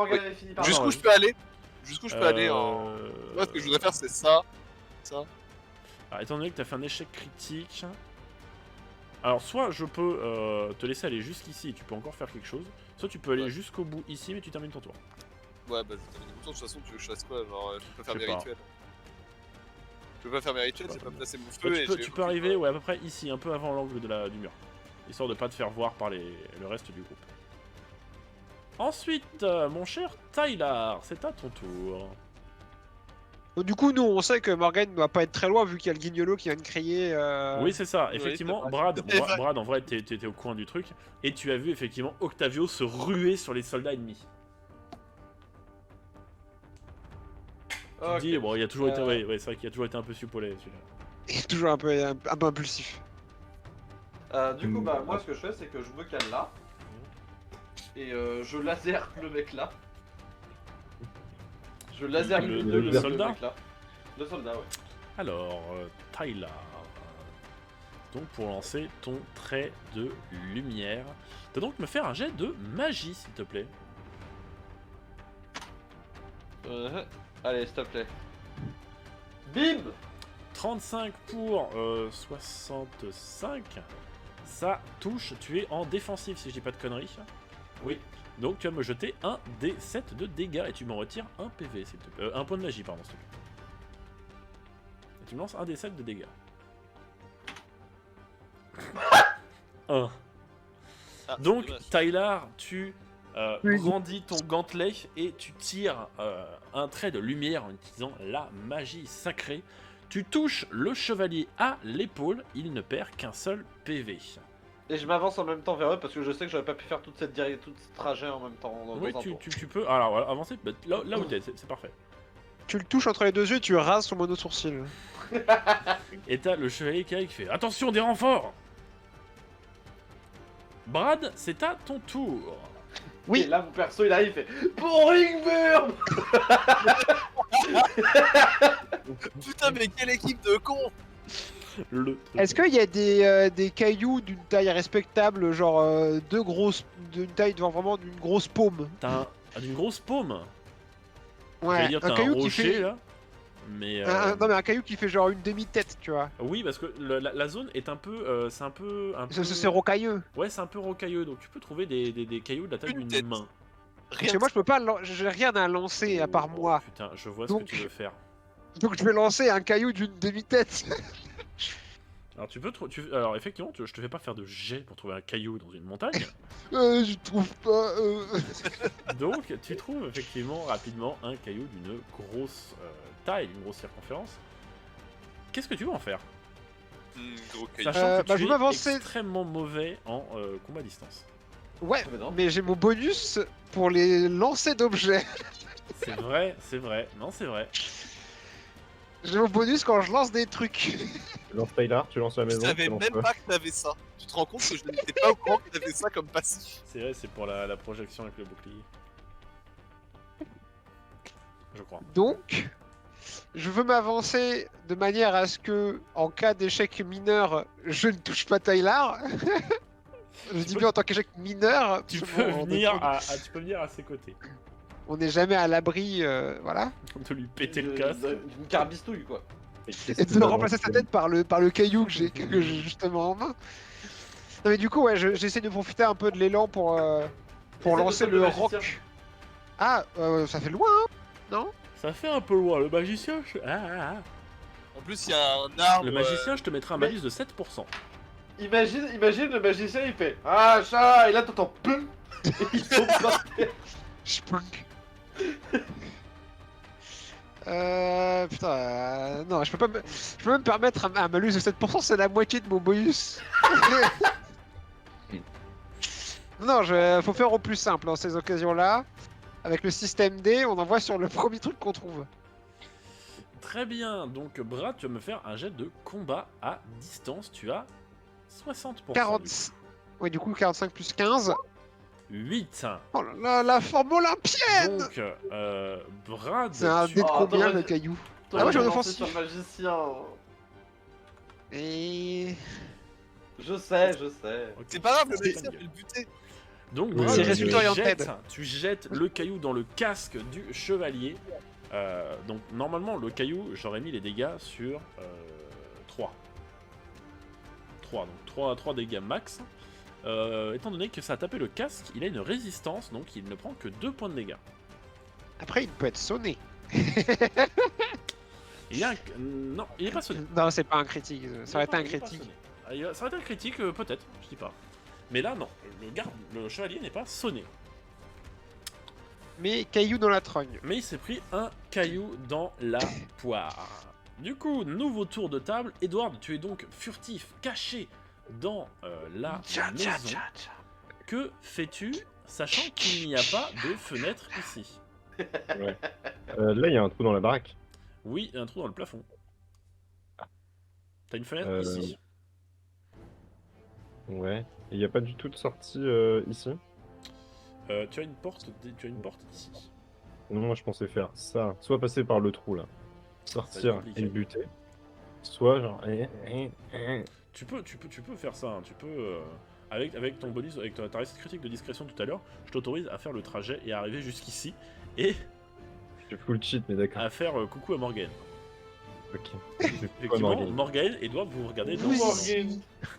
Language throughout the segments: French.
Morgane avait fini par Jusqu'où je peux aller? Jusqu'où je peux aller en... Moi, ce que je voudrais faire, c'est ça. Ça. Alors, étant donné que t'as fait un échec critique... Alors, soit je peux te laisser aller jusqu'ici et tu peux encore faire quelque chose, soit tu peux aller jusqu'au bout ici, mais tu termines ton tour. Ouais, bah, je termine mon tour. De toute façon, tu veux que je fasse quoi? Genre, je peux pas faire Je sais mes pas. rituels. Je peux pas faire mes rituels, c'est pas placer mon feu Bah, et... tu peux arriver ouais, à peu près ici, un peu avant l'angle du mur. Histoire de pas te faire voir par le reste du groupe. Ensuite, mon cher Tyler, c'est à ton tour. Donc, du coup, nous, on sait que Morgane ne doit pas être très loin vu qu'il y a le guignolo qui vient de crier. Oui, c'est ça. Oui, Effectivement, c'est Brad, C'est vrai. Brad, en vrai, t'étais au coin du truc. Et tu as vu, effectivement, Octavio se ruer sur les soldats ennemis. Tu te dis, bon, il a toujours été... Ouais, c'est vrai qu'il a toujours été un peu supolé, celui-là. Il est toujours un peu impulsif. Du coup, bah, moi, ce que je fais, c'est que je me cale là. Et je laser le mec là. Je laser Le soldat mec là. Le soldat, ouais. Alors, Tyler. Donc, pour lancer ton trait de lumière, tu dois donc me faire un jet de magie, s'il te plaît. Allez, s'il te plaît. Bim! 35 pour 65. Ça touche, tu es en défensif si je dis pas de conneries. Oui. Donc tu vas me jeter un D7 de dégâts et tu m'en retires un PV s'il te plaît. Un point de magie, pardon, s'il te plaît. Et tu me lances un D7 de dégâts. 1. Donc Tyler, tu brandis ton gantelet et tu tires un trait de lumière en utilisant la magie sacrée. Tu touches le chevalier à l'épaule, il ne perd qu'un seul PV. Et je m'avance en même temps vers eux parce que je sais que j'aurais pas pu faire tout ce trajet en même temps. Oui, tu peux. Alors, voilà, avancer là où t'es, c'est parfait. Tu le touches entre les deux yeux et tu rases son mono-sourcil. Et t'as le chevalier qui arrive qui fait attention, des renforts! Brad, c'est à ton tour. Oui. Et là, mon perso il arrive, il fait Boring Burn. Putain, mais quelle équipe de cons! Est-ce qu'il y a des cailloux d'une taille respectable, genre d'une taille vraiment d'une grosse paume? T'as d'une grosse paume? Ouais, dire, un caillou rocher, qui fait... là. Mais non mais un caillou qui fait genre une demi-tête, tu vois. Oui, parce que la zone est un peu... c'est un peu... C'est rocailleux. Ouais, c'est un peu rocailleux, donc tu peux trouver des cailloux de la taille d'une main. Parce que moi je peux pas... J'ai rien à lancer à part moi. Putain, je vois ce que tu veux faire. Donc je vais lancer un caillou d'une demi-tête. Alors tu peux... Alors effectivement, je te fais pas faire de jet pour trouver un caillou dans une montagne. Je trouve pas... Donc tu trouves effectivement rapidement un caillou d'une grosse taille, d'une grosse circonférence. Qu'est-ce que tu veux en faire? Gros caillou. Sachant que tu je es extrêmement mauvais en combat à distance. Ouais, mais j'ai mon bonus pour les lancers d'objets. C'est vrai, c'est vrai. Non, c'est vrai. J'ai mon bonus quand je lance des trucs. Tu lances Tyler, tu lances la maison. Je savais même pas que t'avais ça. Tu te rends compte que je n'étais pas au courant que t'avais ça comme passif. C'est vrai, c'est pour la projection avec le bouclier. Je crois. Donc, je veux m'avancer de manière à ce que, en cas d'échec mineur, je ne touche pas Tyler. Je dis bien en tant qu'échec mineur. Tu peux venir à ses côtés. On n'est jamais à l'abri, voilà. De lui péter le casque. Une carbistouille, quoi. Et de remplacer sa tête par le caillou que j'ai justement en main. Non mais du coup, ouais, j'essaie de profiter un peu de l'élan pour lancer le roc. Ah, ça fait loin, hein, non? Ça fait un peu loin, le magicien. En plus, il y a un arbre. Le magicien, je te mettrai un malus de 7%. Imagine le magicien, il fait ah ça, et là t'entends PUM et il tombe par terre. Spunk. Putain, non, je peux même me permettre un malus de 7%, c'est la moitié de mon bonus. Non, faut faire au plus simple dans ces occasions-là. Avec le système D, on envoie sur le premier truc qu'on trouve. Très bien, donc Brad, tu vas me faire un jet de combat à distance, tu as 60%. 40... Ouais, du coup, 45 plus 15. 8. Oh là là, la forme olympienne. Donc, Brad... C'est un dé de combien, le caillou? Ah ouais, j'ai un offensif. Sur le magicien. Et... Je sais. C'est pas grave, le mec, il le buter. Donc, Oui, Brad, c'est tu résultat oriented. tu jettes le caillou dans le casque du chevalier. Donc, normalement, le caillou, j'aurais mis les dégâts sur 3. 3, donc 3 dégâts max. Étant donné que ça a tapé le casque, il a une résistance, donc il ne prend que 2 points de dégâts. Après, il peut être sonné. Il y a un... Non, il est pas sonné. Non, c'est pas un critique. Ça aurait été un Il est pas critique. sonné. Ça aurait été un critique, peut-être, je dis pas. Mais là, non, le chevalier n'est pas sonné. Mais caillou dans la trogne. Mais il s'est pris un caillou dans la poire. Du coup, nouveau tour de table. Edward, tu es donc furtif, caché dans la maison. Que fais-tu, sachant qu'il n'y a pas de fenêtre ici? Ouais. Là, il y a un trou dans la baraque. Oui, un trou dans le plafond. T'as une fenêtre Euh, ici. Ouais. Et il n'y a pas du tout de sortie ici. Tu as une porte ici. Non, moi je pensais faire ça. Soit passer par le trou là, sortir compliqué. et le buter. Soit genre. Tu peux faire ça. Hein. Tu peux avec ton bonus, avec ta réussite critique de discrétion tout à l'heure, je t'autorise à faire le trajet et à arriver jusqu'ici et Je suis full cheat, mais d'accord. à faire coucou à Morgane. Ok. Effectivement, Morgane, Edward, vous regardez dans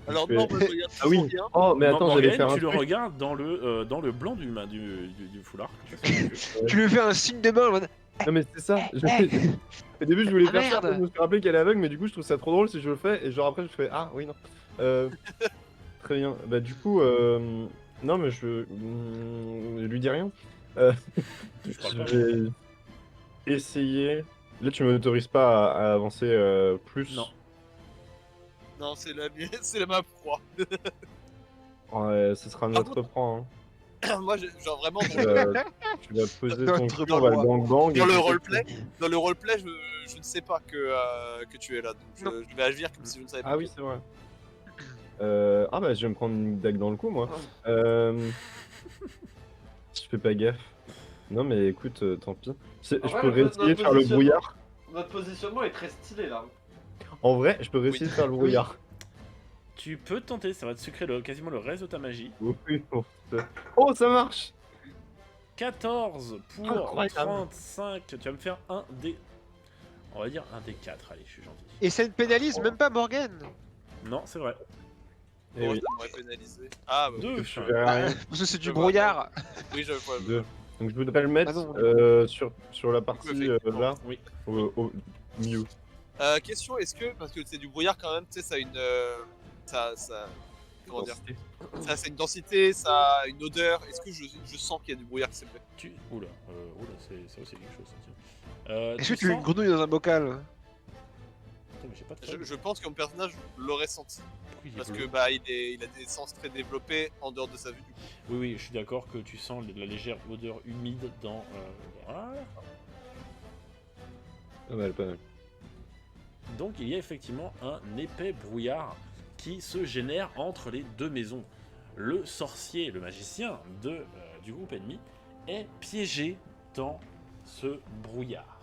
Alors Je non, fais- moi je regarde Ah oui. toujours rien. Oh, mais attends, j'allais Morgane, faire un tu le truc. regardes dans le blanc du foulard. que tu as sur les yeux. Tu lui fais un signe de main en mode, Non, mais c'est ça. Au début, je voulais Ah, faire ça. merde. après, je me suis rappelé qu'elle est aveugle, mais du coup, je trouve ça trop drôle si je le fais. Et genre après, je fais ah oui, non. Très bien. Bah, du coup, non, mais je lui dis rien. Je parle Je pas. vais essayer. Là, tu m'autorises pas à avancer plus. Non. Non, c'est la mienne, c'est la map froid. Ouais, ce sera notre contre- plan. Hein. Moi, genre vraiment Tu vas poser ton Notre cul, on va le plan. gang gang. dans et le puis- roleplay, je ne sais pas que tu es là, donc je vais agir comme si je ne savais pas. Ah oui, c'est vrai. Ah bah, je vais me prendre une dague dans le cou, moi. Je fais pas gaffe. Non, mais écoute, tant pis. Je En vrai, peux notre réessayer de faire le positionnement- brouillard. Notre positionnement est très stylé là. En vrai, je peux réessayer de faire le brouillard. Tu peux tenter, ça va te sucrer quasiment le reste de ta magie. Oui, bon. Oh, ça marche! 14 pour Incroyable. 35. Tu vas me faire un des... On va dire un des 4, allez, je suis gentil. et ça ne pénalise même pas Morgan. Non, c'est vrai. Eh Bon, oui, ça m'aurait pénalisé. Ah, bah, 2. je verrai rien. Parce que c'est du Je vois. brouillard. oui, je vois. Deux. Donc je voudrais le mettre Ah non. sur la partie effectivement. là, Oui. au milieu. Question, est-ce que, parce que c'est du brouillard quand même, tu sais, ça a une... comment dire? Ça a une densité, ça a une odeur. Est-ce que je sens qu'il y a du brouillard qui s'est fait? Oula, c'est ça aussi quelque chose. Ça, tiens. Est-ce que tu as une grenouille dans un bocal? Attends, mais j'ai pas de Je pense que mon personnage l'aurait senti. Pourquoi il est Parce bleu que bah il a des sens très développés en dehors de sa vue du coup. Oui, oui, je suis d'accord que tu sens la légère odeur humide dans... Voilà. Pas mal, pas mal. Donc il y a effectivement un épais brouillard qui se génère entre les deux maisons. Le sorcier, le magicien du groupe ennemi est piégé dans ce brouillard.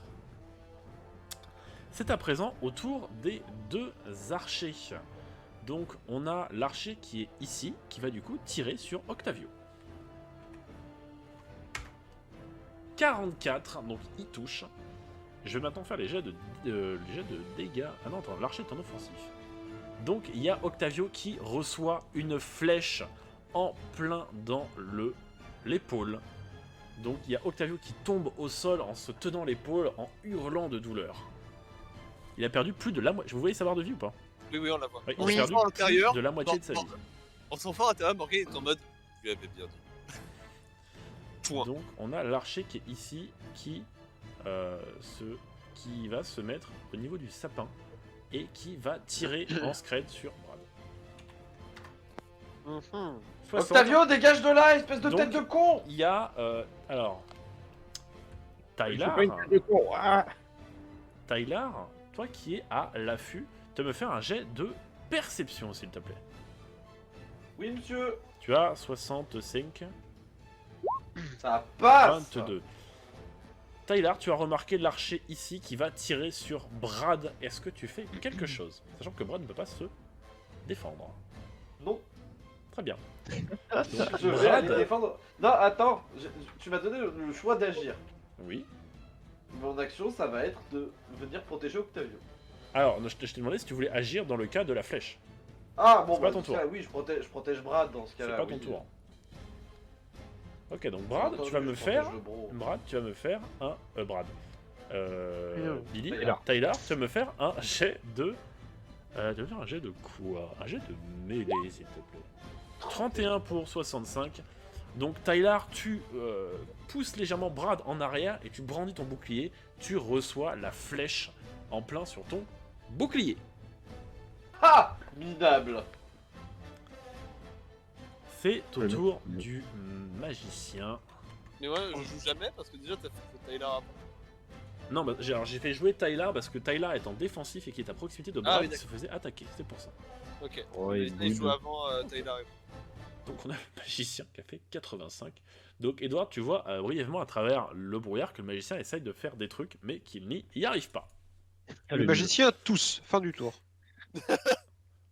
C'est à présent au tour des deux archers. Donc on a l'archer qui est ici, qui va du coup tirer sur Octavio. 44, donc il touche. Je vais maintenant faire les jets de dégâts. Ah non, attends, l'archer est en offensif. Donc il y a Octavio qui reçoit une flèche en plein dans l'épaule. Donc il y a Octavio qui tombe au sol en se tenant l'épaule, en hurlant de douleur. Il a perdu plus de la moitié. Vous voyez sa barre de vie ou pas? Oui, on la voit. Ouais, il On a s'en perdu fout à plus l'intérieur. de la moitié de sa vie. On s'en fout à l'intérieur, Morgan est en mode. Je lui avais bien dit. Point. Donc on a l'archer qui est ici, qui va se mettre au niveau du sapin et qui va tirer en scred sur Brad. 60. Octavio, dégage de là, espèce de Donc, tête de con! Il y a alors Je Tyler, fais pas une tête de con. Ah, Tyler, toi qui es à l'affût, tu vas me faire un jet de perception s'il te plaît. Oui, monsieur! Tu as 65, Ça passe! 22. Tyler, tu as remarqué l'archer ici qui va tirer sur Brad. Est-ce que tu fais quelque chose? Sachant que Brad ne peut pas se défendre. Non. Très bien. Je vais aller défendre. Non, attends, tu m'as donné le choix d'agir. Oui. Mon action, ça va être de venir protéger Octavio. Alors, je t'ai demandé si tu voulais agir dans le cas de la flèche. Ah, bon, C'est pas bah, ton dans ce tour. cas, oui, je protège Brad dans ce C'est cas-là. pas ton oui. tour. Ok, donc Brad, Entendu, tu vas me je faire... protège le bro. Brad, tu vas me faire un... Brad. Billy, Tyler. Tyler, tu vas me faire un jet de... tu vas me faire un jet de quoi? Un jet de mêlée, s'il te plaît. 31 pour 65. Donc Tyler, tu pousses légèrement Brad en arrière et tu brandis ton bouclier. Tu reçois la flèche en plein sur ton bouclier. Ah, minable. C'est au Ouais, tour non. du magicien. Mais moi, je joue jamais parce que déjà, t'as fait Tyler avant. Non, bah, j'ai fait jouer Tyler parce que Tyler est en défensif et qui est à proximité de Ah, Brad oui, qui se faisait attaquer. C'est pour ça. Ok. Ouais, Il joue avant Tyler. Donc on a le magicien qui a fait 85. Donc Edouard, tu vois brièvement à travers le brouillard que le magicien essaye de faire des trucs, mais qu'il n'y arrive pas. Le magicien, tous. Fin du tour.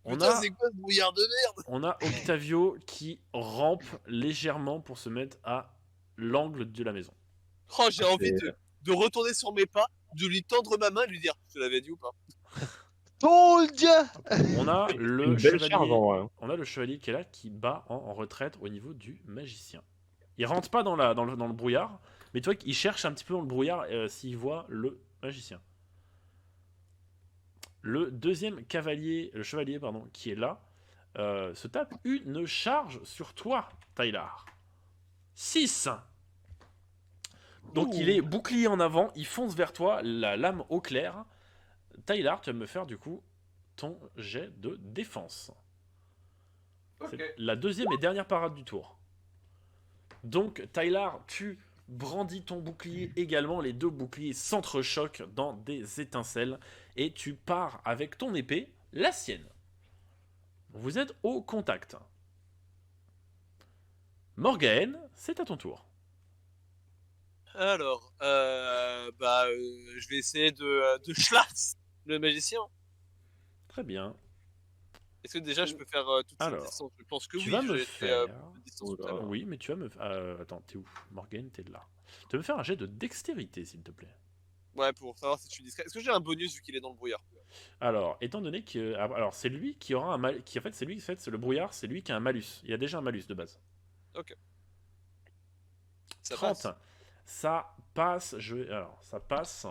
On Putain, a, c'est quoi ce brouillard de merde? on a Octavio qui rampe légèrement pour se mettre à l'angle de la maison. Oh, j'ai envie c'est- de retourner sur mes pas, de lui tendre ma main et lui dire je te l'avais dit ou pas? Oh Dieu! On a Une le belle chevalier, charge en vrai. on a le chevalier qui est là, qui bat en retraite au niveau du magicien. Il rentre pas dans le brouillard, mais tu vois qu'il cherche un petit peu dans le brouillard s'il voit le magicien. Le deuxième cavalier, le chevalier pardon, qui est là, se tape une charge sur toi, Tyler. 6. Donc il est bouclier en avant, il fonce vers toi, la lame au clair. Tyler, tu vas me faire du coup ton jet de défense. Ok. C'est la deuxième et dernière parade du tour. Donc Tyler, tu brandis ton bouclier également, les deux boucliers s'entrechoquent dans des étincelles et tu pars avec ton épée, la sienne. Vous êtes au contact. Morgaën, c'est à ton tour. Alors, je vais essayer de Schlatz, le magicien. Très bien. Est-ce que déjà je peux faire toute Alors, cette distance? Je pense que tu oui, vas me j'ai fait faire... beaucoup de distance Oh tout à là. l'heure. Oui, mais tu vas me... attends, t'es où? Morgaën, t'es là. Tu vas me faire un jet de dextérité, s'il te plaît. Ouais, pour savoir si je suis discret. Est-ce que j'ai un bonus vu qu'il est dans le brouillard? Alors, étant donné que... Alors, c'est lui qui aura un malus... En fait, c'est lui, c'est le brouillard, c'est lui qui a un malus. Il y a déjà un malus de base. Ça 30. passe. Ça passe. Alors, ça passe.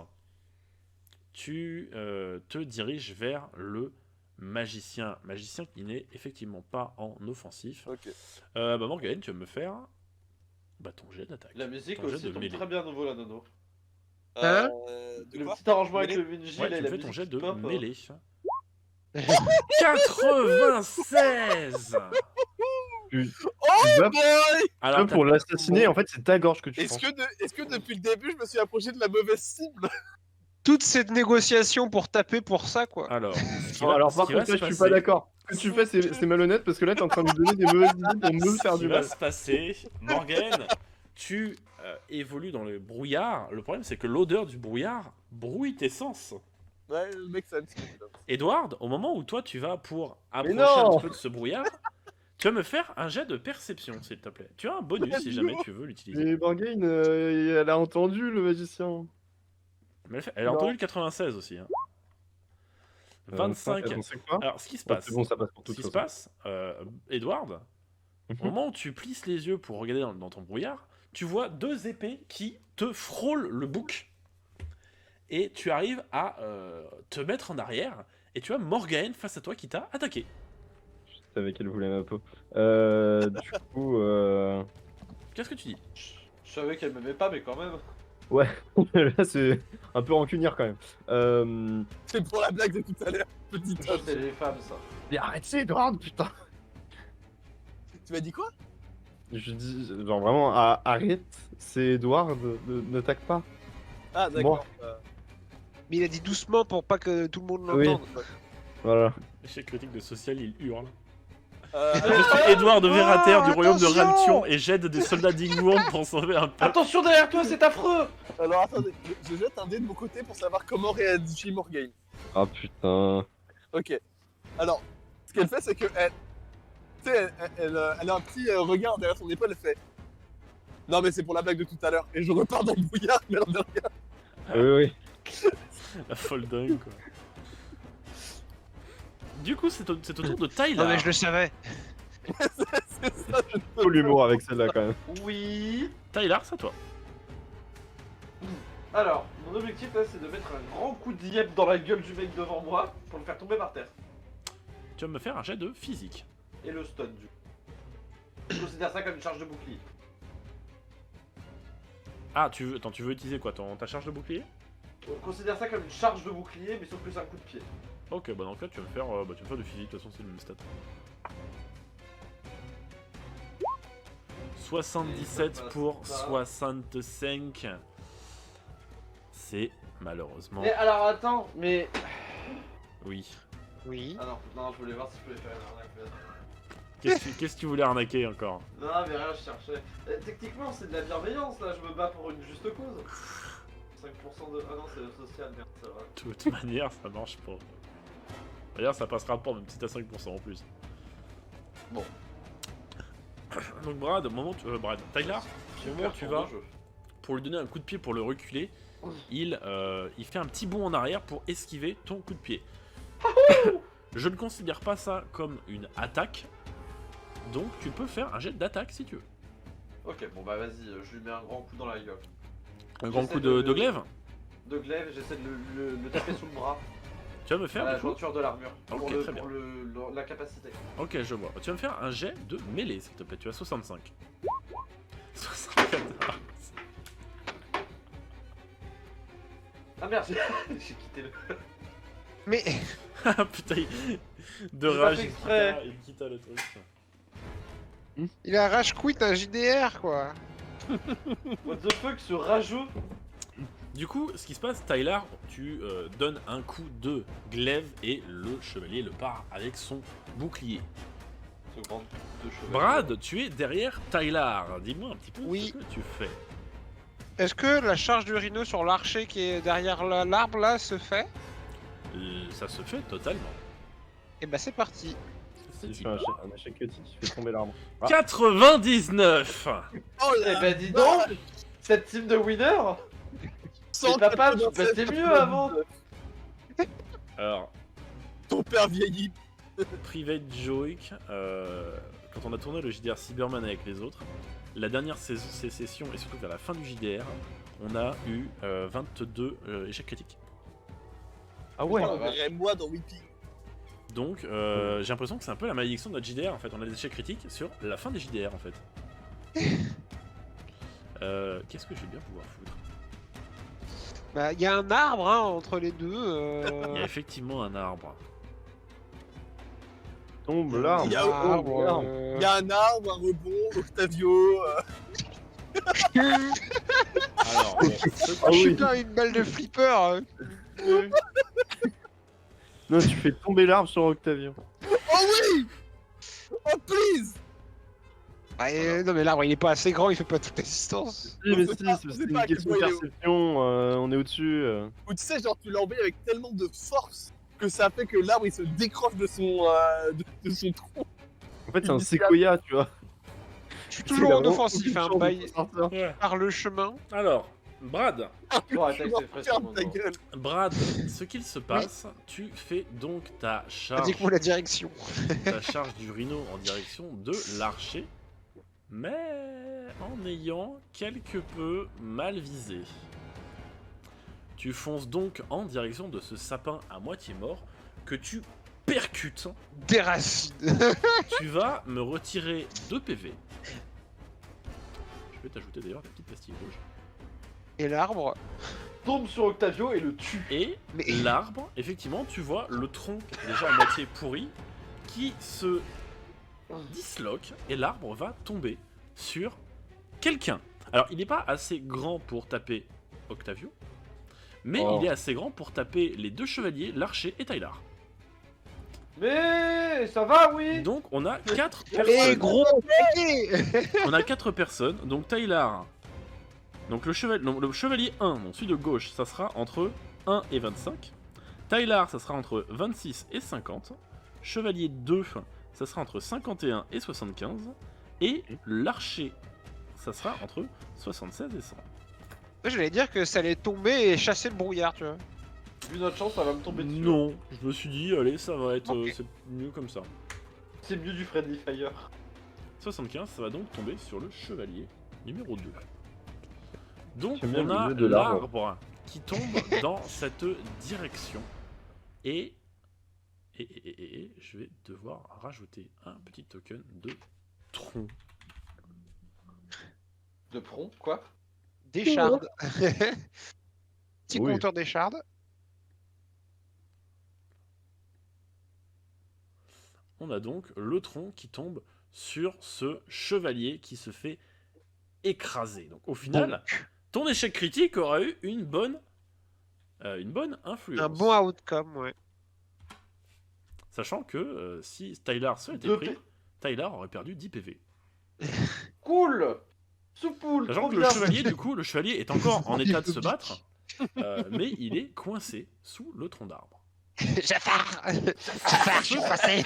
Tu te diriges vers le magicien. Magicien qui n'est effectivement pas en offensif. Ok. Morgaën, tu vas me faire ton jet d'attaque. La musique Ton jet aussi de tombe mêlée. très bien à nouveau là, Nono. Hein De Le quoi? petit arrangement avec Mêlée le Vinji Ouais, et tu la me fais ton musique jet qui de pop, mêlée. 96. Tu Oh vas- boy! Alors, pour l'assassiner, en fait, c'est ta gorge que tu Est-ce penses. que depuis le début je me suis approché de la mauvaise cible? Toute cette négociation pour taper pour ça, quoi. Alors, Alors, par contre, là, je suis pas d'accord. Ce que tu fais, c'est malhonnête parce que là, t'es en train de me donner des mauvaises idées pour me faire Ce du qui va mal. se passer, Morgaën, tu évolues dans le brouillard. Le problème, c'est que l'odeur du brouillard brouille tes sens. Ouais, le mec ça me dit. Edward, au moment où toi tu vas pour approcher non un petit peu de ce brouillard, tu vas me faire un jet de perception, s'il te plaît. Tu as un bonus si jamais tu veux l'utiliser. Et Morgaën, elle a entendu le magicien. Mais elle a Non. entendu le 96 aussi. Hein. 25. On sait quoi? Alors, ce qui se Ouais, passe, c'est bon, ça passe pour ce toute qui se façon. passe, Edward, au moment où tu plisses les yeux pour regarder dans ton brouillard, tu vois deux épées qui te frôlent le bouc. Et tu arrives à te mettre en arrière, et tu as Morgaën face à toi qui t'a attaqué. Je savais qu'elle voulait ma peau. Du coup, Qu'est-ce que tu dis? Je savais qu'elle m'aimait pas, mais quand même. là, c'est un peu rancunière quand même. C'est pour la blague de tout à l'heure, petit homme. C'est les femmes, ça. Mais arrête, c'est Edward, putain. Tu m'as dit quoi? Je dis, genre vraiment, arrête, c'est Edward, n'attaque pas. Ah d'accord. Mais il a dit doucement pour pas que tout le monde Oui. l'entende. Voilà. Échec critique de social, il hurle. Euh, Je suis Edouard de Verrater du royaume de attention Raltion et j'aide des soldats d'Ingworm pour sauver un peuple. Attention derrière toi, c'est affreux! Alors attendez, je jette un dé de mon côté pour savoir comment réagit Morgaën. Ah putain. Ok. Alors, ce qu'elle fait, c'est que elle Tu sais, elle a un petit regard derrière son épaule, elle fait non, mais c'est pour la blague de tout à l'heure. Et je repars dans le brouillard, merde de rien. Oui. La folle dingue, quoi. Du coup, c'est au tour de Tyler. Non mais je le savais. C'est ça, je Faut l'humour avec celle-là quand même. Oui. Tyler, c'est à toi. Alors, mon objectif là, c'est de mettre un grand coup de yep dans la gueule du mec devant moi pour le faire tomber par terre. Tu vas me faire un jet de physique. Et le stun du coup. Je considère ça comme une charge de bouclier. Ah, tu veux utiliser quoi, ta charge de bouclier? On considère ça comme une charge de bouclier, mais sauf que c'est un coup de pied. Ok, bah dans le cas, tu vas me faire du physique, de toute façon, c'est le même stat. 77 pour 65. C'est malheureusement... Mais alors attends, mais... Oui. Oui. Ah non, non, je voulais voir si je pouvais faire une arnaque. Qu'est-ce que tu voulais arnaquer encore? Non, mais rien, je cherchais. Techniquement, c'est de la bienveillance là, je me bats pour une juste cause. 5% de. Ah non, c'est le social, merde, c'est vrai. De toute manière, ça marche pas. D'ailleurs, ça passera pas, même si t'as 5% en plus. Bon. Donc Brad, Tyler, au moment où tu vas, Jeu. pour lui donner un coup de pied pour le reculer, il fait un petit bond en arrière pour esquiver ton coup de pied. Je ne considère pas ça comme une attaque, donc tu peux faire un jet d'attaque si tu veux. Ok, bon bah vas-y, je lui mets un grand coup dans la gueule. Un grand J'essaie coup de glaive. De glaive, j'essaie de le taper sous le bras. Tu vas me À faire la du coup. jointure de l'armure. Ok, Pour, très bien. la capacité. Ok, je vois. Tu vas me faire un jet de mêlée s'il te plaît, tu as 65. 74. Ah merde, j'ai quitté le. Mais Ah putain, de J'ai pas rage, fait exprès. il quitta le truc. il a rage quit un JDR quoi. What the fuck, ce rageux. Du coup, ce qui se passe, Tyler, tu donnes un coup de glaive et le chevalier le part avec son bouclier. Ce grand de chevalier. Brad, tu es derrière Tyler. Dis-moi un petit peu Oui. ce que tu fais. Est-ce que la charge du rhino sur l'archer qui est derrière l'arbre là se fait? Ça se fait totalement. Et bah c'est parti. C'est Il fait un échec critique, il fait tomber l'arbre. Ah. 99. Oh Eh là bah dis donc, cette team de winners. Mais papa, tu passais mieux avant. Alors, Ton père vieillit. Private Joke, quand on a tourné le JDR Cyberman avec les autres, la dernière session et surtout vers la fin du JDR, on a eu 22 échecs critiques. Ah ouais. On dirait moi dans Weeping. Donc j'ai l'impression que c'est un peu la malédiction de notre JDR en fait, on a des échecs critiques sur la fin des JDR en fait. Qu'est-ce que je vais bien pouvoir foutre? Bah il y a un arbre hein, entre les deux. Il y a effectivement un arbre. Tombe l'arbre. Il y a- Tombe l'arbre. Il y a un arbre, un rebond, Octavio. Alors, bon, Ah oui. Putain une balle de flipper. Hein. Non, tu fais tomber l'arbre sur Octavio. Oh oui. Oh please. Ah, non mais l'arbre il est pas assez grand, il fait pas toute la distance. Si, mais c'est si, pas- c'est c'est une pas à quel question de point il est haut. perception, on est au-dessus. Ou tu sais, genre tu l'embêtes avec tellement de force que ça fait que l'arbre il se décroche de son, de son tronc. En fait, c'est un séquoia, tu vois. Je suis toujours en offensif hein, ouais. par le chemin. Alors, Brad, Bon, attaque, c'est frais, Ferme c'est ta bon. gueule. Brad, ce qu'il se passe, tu fais donc ta charge, Indique-moi la direction. ta charge du rhino en direction de l'archer, mais en ayant quelque peu mal visé. Tu fonces donc en direction de ce sapin à moitié mort que tu percutes. Déracine. Tu vas me retirer 2 PV. Je vais t'ajouter d'ailleurs la petite pastille rouge. Et l'arbre. Tombe sur Octavio et le tue. Et Mais l'arbre, effectivement, tu vois le tronc déjà à moitié pourri qui se disloque et l'arbre va tomber sur quelqu'un. Alors, il n'est pas assez grand pour taper Octavio, mais Oh. il est assez grand pour taper les 2 chevaliers, l'archer et Tyler. Mais ça va, oui. Donc, on a 4 Eh personnes. gros paquet. On a 4 personnes. Donc, Tyler. Donc, le chevalier 1, donc celui de gauche, ça sera entre 1 et 25. Tyler, ça sera entre 26 et 50. Chevalier 2, ça sera entre 51 et 75. Et l'archer, ça sera entre 76 et 100. Moi, j'allais dire que ça allait tomber et chasser le brouillard, tu vois. Vu notre chance, ça va me tomber dessus. Non, je me suis dit, allez, ça va être Ok. c'est mieux comme ça. C'est mieux du Friendly Fire. 75, ça va donc tomber sur le chevalier numéro 2. Donc J'aime bien on le a jeu de l'arbre. l'arbre qui tombe dans cette direction. Et je vais devoir rajouter un petit token de tronc. De prompt, quoi? Des shards. Petit Oui. compteur des shards. On a donc le tronc qui tombe sur ce chevalier qui se fait écraser. Donc au final, ton échec critique aura eu une bonne influence. Un bon outcome, ouais. Sachant que si Tyler se était Deux pris, P. Tyler aurait perdu 10 PV. Cool! Soupoule, Sachant trop que bien. le chevalier, du coup, le chevalier est encore en état de se battre, mais il est coincé sous le tronc d'arbre. Jafar Jafar, je suis passé.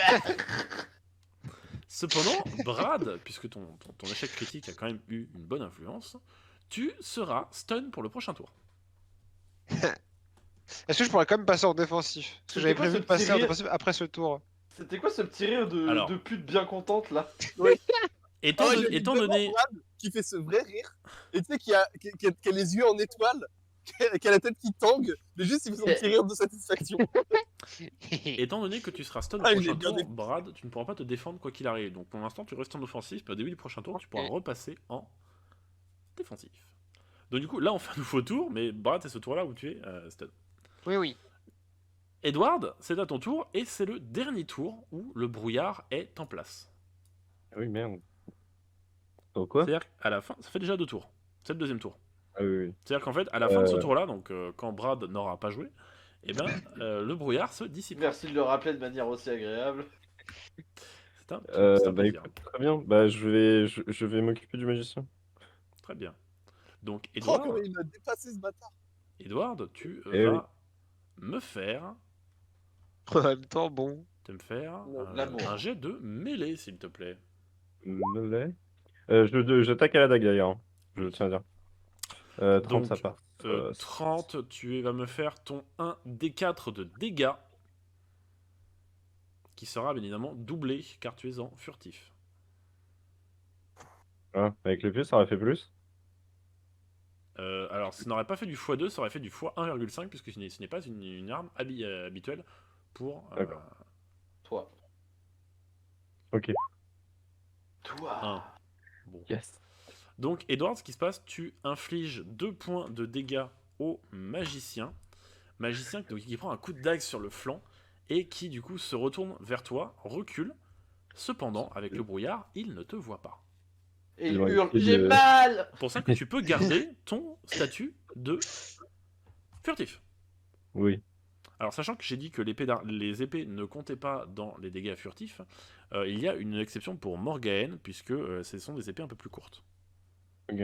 Cependant, Brad, puisque ton échec critique a quand même eu une bonne influence, tu seras stun pour le prochain tour. Est-ce que je pourrais quand même passer en défensif? Parce que C'était j'avais quoi prévu ce de passer petit en rire défensif après ce tour. C'était quoi ce petit rire Alors. de pute bien contente là? Étant, Ah ouais, don- il y a étant vraiment donné... Brad qui fait ce vrai rire, et tu sais, qui a les yeux en étoile, qui a la tête qui tangue, mais juste il fait son petit rire de satisfaction. Étant donné que tu seras stun au Ah, il prochain est bien tour, dégoûté. Brad, tu ne pourras pas te défendre quoi qu'il arrive. Donc pour l'instant, tu restes en offensif, puis au début du prochain tour, tu pourras Ok. repasser en défensif. Donc du coup, là, on fait un nouveau tour, mais Brad, c'est ce tour-là où tu es stun. Oui, oui. Edward, c'est à ton tour, et c'est le dernier tour où le brouillard est en place. Ah oui, merde. Donc quoi? C'est-à-dire qu'à la fin, ça fait déjà 2 tours. C'est le deuxième tour. Ah oui, oui. C'est-à-dire qu'en fait, à la fin de ce tour-là, donc quand Brad n'aura pas joué, eh ben, le brouillard se dissipe. Merci de le rappeler de manière aussi agréable. C'est un Bah plaisir. écoute, très bien. Bah je vais m'occuper du magicien. Très bien. Donc, Oh, Edward, comment il m'a dépassé ce bâtard. Edward, tu Eh oui. vas me faire En même temps, bon. L'amour. un jet de mêlée, s'il te plaît. Melee. J'attaque à la dague d'ailleurs, hein. Je tiens à dire. 30 Donc, ça passe. 30, tu vas me faire ton 1d4 de dégâts, qui sera bien évidemment doublé, car tu es en furtif. Ah, avec le pied ça aurait fait plus. Alors, ça n'aurait pas fait du x2, ça aurait fait du x1,5, puisque ce n'est pas une arme habituelle pour... D'accord. Toi. Ok. Toi. 1. Bon. Yes. Donc, Edward, ce qui se passe, tu infliges 2 points de dégâts au magicien. Magicien donc, qui prend un coup de dague sur le flanc et qui, du coup, se retourne vers toi, recule. Cependant, avec le brouillard, il ne te voit pas. Et il Ils vont hurle, essayer j'ai de- mal! C'est pour ça que tu peux garder ton statut de furtif. Oui. Alors, sachant que j'ai dit que les épées ne comptaient pas dans les dégâts furtifs, il y a une exception pour Morgaine, puisque ce sont des épées un peu plus courtes. Ok.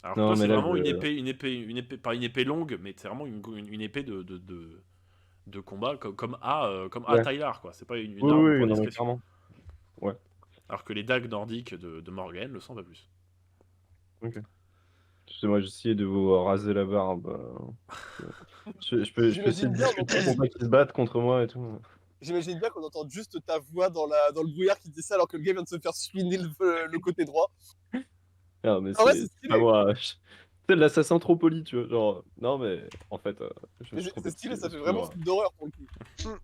Alors Non, toi, mais c'est là, vraiment je- une épée, pas une épée longue, mais c'est vraiment une épée de combat comme Ouais. Tyler, quoi. C'est pas une Oui, arme oui, pour non, mais discrétion. clairement. Alors que les dagues nordiques de Morgaine le sont pas plus. Excusez-moi, j'essayais de vous raser la barbe. Je peux essayer J'imagine de bien, discuter pour pas qu'ils se battent contre moi et tout. J'imagine bien qu'on entend juste ta voix dans le brouillard qui dit ça alors que le gars vient de se faire spinner le côté droit. Ah, mais Ah ouais, c'est c'est c'est stylé. pas moi. C'est l'assassin trop poli, tu vois. Genre, non, mais en fait, je Mais suis trop c'est stylé, petit, ça fait vraiment excuse-moi. film d'horreur pour le coup.